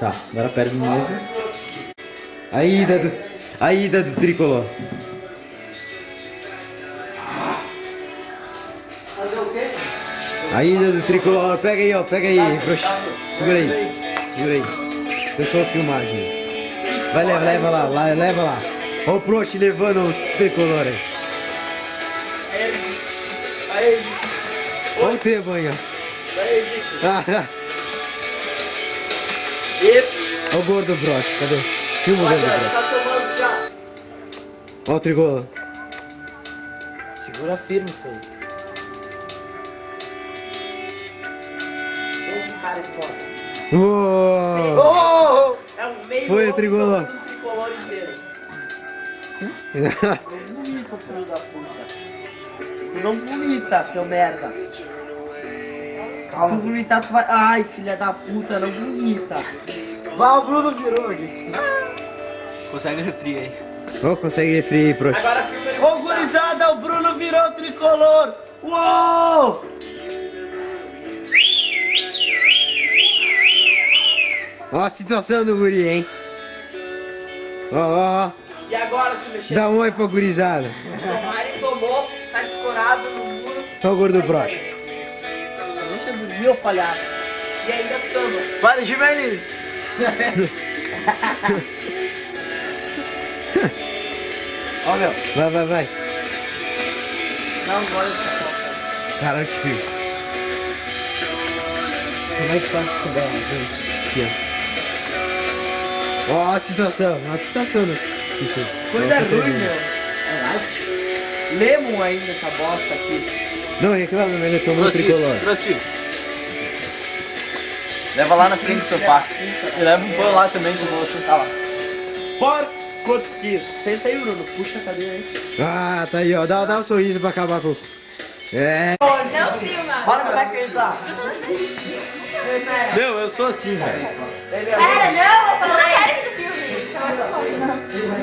Tá, agora perde de novo. A ida do tricolor. Fazer o quê? A ida do tricolor. Pega aí, ó. Pega aí. Segura aí. Segura aí. Fechou a filmagem. Vai, leva lá. Leva lá. Ó o Prost levando o tricolor aí. Aí. Olha o tempo aí, ó. Aí, Zico. Olha o gordo Prost. Cadê? Filma o gordo Prost. Tá tomando já. Olha o tricolor. Segura firme isso aí. Esse cara é foda. Uou! É um meio. Foi o tricolor. O tricolor inteiro. Bonito, filho da puta. Tu não vomita, seu merda. Calma. Tu vomitar, tu vai. Ai, filha da puta, não vomita. Vai, o Bruno virou aqui. Consegue refri aí. Ó, consegue refri aí, Prost. Agora filma ele. Ô, gurizada, o Bruno virou tricolor. Uou! Ó a situação do guri, hein? Ó. E agora se mexer? Dá um oi pra gurizada. O Mari tomou, tá escorado no muro. Olha o gordo Prost. Deixa eu dormir, ô palhaço. E ainda tamo. Para de ver isso. Ó, meu. Vai. Não gosto dessa foto. Caralho, que frio. Como é que tá isso dela, gente? Aqui, ó. Ó a situação, né? Coisa ruim, meu. É light. Lemon ainda essa bosta aqui. Não reclama, mas ele tomou o tricolor. Leva lá na frente do sofá. E leva um pão lá também que eu vou sentar lá. Por curtir. Senta aí, Bruno. Puxa a cadeira aí. Ah, tá aí, ó. Dá um sorriso pra acabar com... É. Não filma. Bora, como é que ele tá? Meu, eu sou assim, velho. Pera, não, vou falar sério do filme.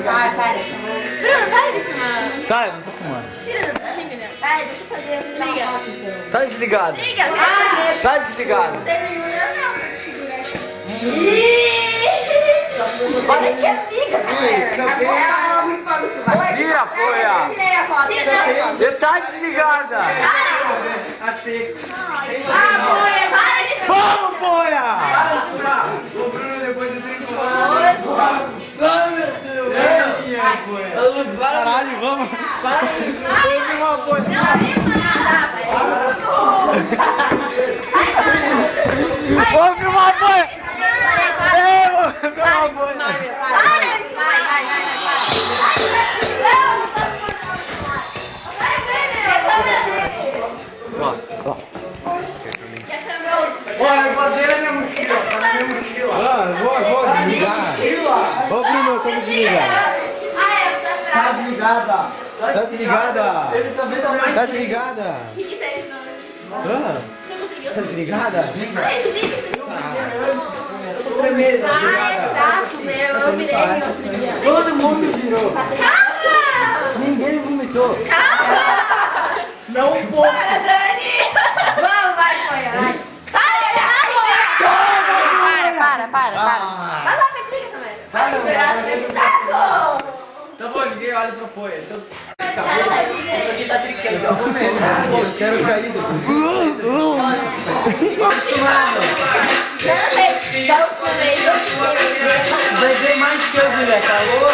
Vai, para. Bruno, para de filmar. Tá, eu não tô fumando. Tira do filme, né? Para, deixa eu fazer. Liga. Tá desligado. Liga. Tá desligado. Não tem nenhum, não, pra segurar. Olha que amiga, Vira a folha. Você tá desligada. Ah, mulher, para de filmar. Vamos, folha. O Bruno depois do tricolor. Caralho, vamos. Não, Vamos filmar a folha. Bora, fazer a minha mochila. Fazer a minha mochila. Vou desligar. Ô, Bruno, como desligar? Tá desligada. Tá desligada. Ele também tá mais. Tá desligada. O que é isso? Hã? Você conseguiu? Tá desligada? Eu tô tremendo. Exato, meu. Eu virei meu filho. Todo mundo virou. Calma! Ninguém vomitou. Calma! Não um pouco. Para, Dani! Vamos, vai, foi. Vai. Para! Vai lá, petinha também. Vai liberar o saco! Tá bom, ninguém olha pra folha. Então, Isso aqui tá trincando. Eu vou mesmo. Eu quero cair depois. Não sei, dá o fumeiro. Beber mais que eu, Juliette. Tá louco?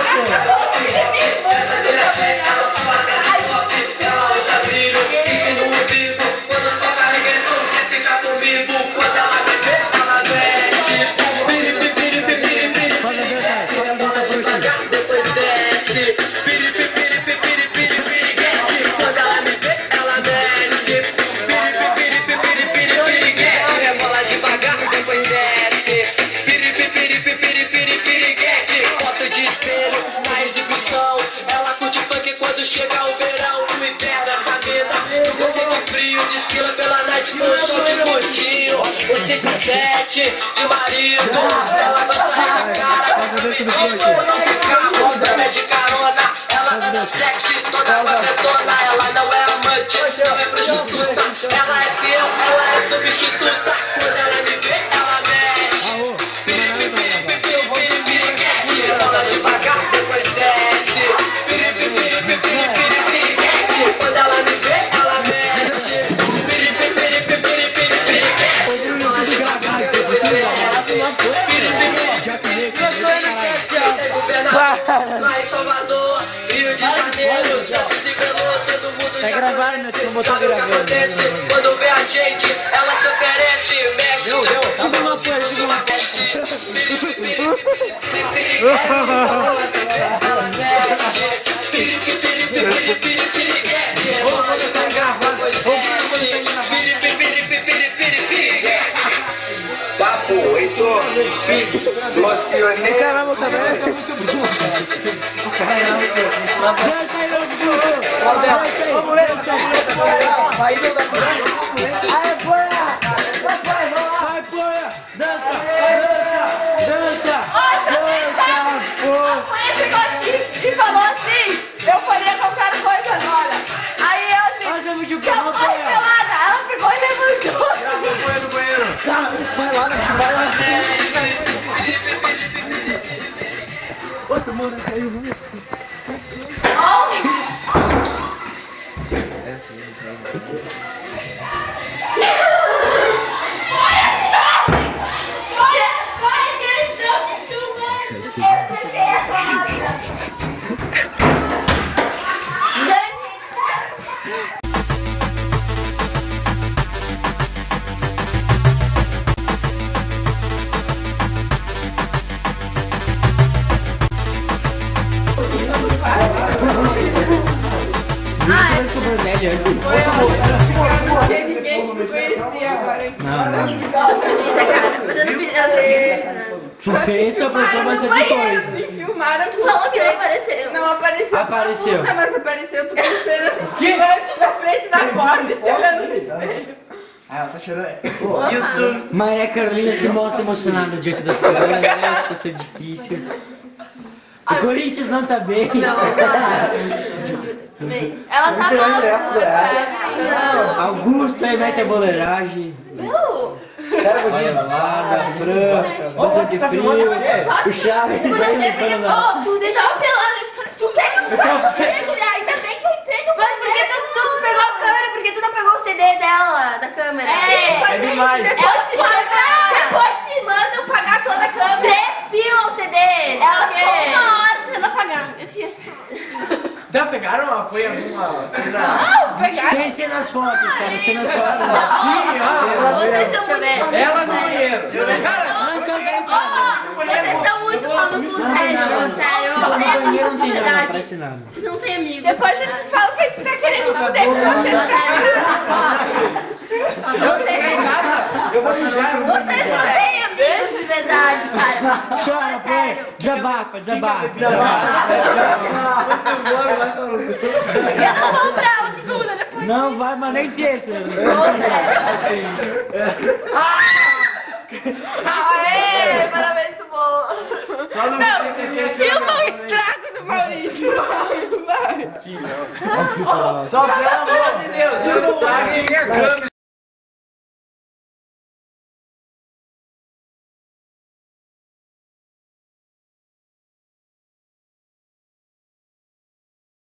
Você com 7 de marido, ela gosta da cara, carro, ela de carona, ela anda sexy, toda babetona, ela não é amante, não é prostituta, ela é fiel, ela é substituta, quando ela me vê, ela mexe. sabe o que acontece quando vê a gente, ela se oferece, mexe. Tudo uma coisa, tudo uma Papo, Heitor, Los Pioneiros. Caramba, também. E falou assim, eu faria qualquer coisa agora. Aí eu assim, que eu tô pelada. Ela pegou e levantou. Vai lá, vai lá. Outro mano caiu. Tu fez, a pessoa vai ser de coisa. Me filmaram, tu falou que não apareceu. Não apareceu. Apareceu. Nunca mais apareceu, tu tá esperando. Que? Na frente da porta, olhando no espelho. Ah, ela tá chorando. Maria Carolina se mostra emocionada diante das câmeras, né? Isso vai ser difícil. O Corinthians não tá bem. Ela tá mal. Augusto aí mete a boleiragem. Olha lá, Branca, Bolsa de Frio, o Chaves vai limpando lá. Tu deixava pelado. Tu quer que eu ainda bem que eu entendo. Mas por que tu pegou a câmera? Por que tu não pegou o CD dela, da câmera? É demais. Depois me mandam pagar toda a câmera. 3 pila o CD. Ela ficou 1 hora tentando apagar. Já pegaram? Foi alguma coisa? Não, pegaram. Tem cenas fotos, cara, cenas fotos. Vocês estão muito Ela no banheiro. Vocês estão muito malucos, sério. No banheiro não tem nada, não aparece nada. Vocês não têm amigos. Depois eles falam que a gente tá querendo fuder com Eu vou sujar. vocês não têm amigos de verdade, cara. Chora, põe, desabafa, desabafa. Eu não vou pra o segunda depois. Não vai, mas nem terça. Aê, parabéns, bom. Não, filma o estrago do Maurício. Vai. Só pelo amor de Deus, eu não paguei minha câmera.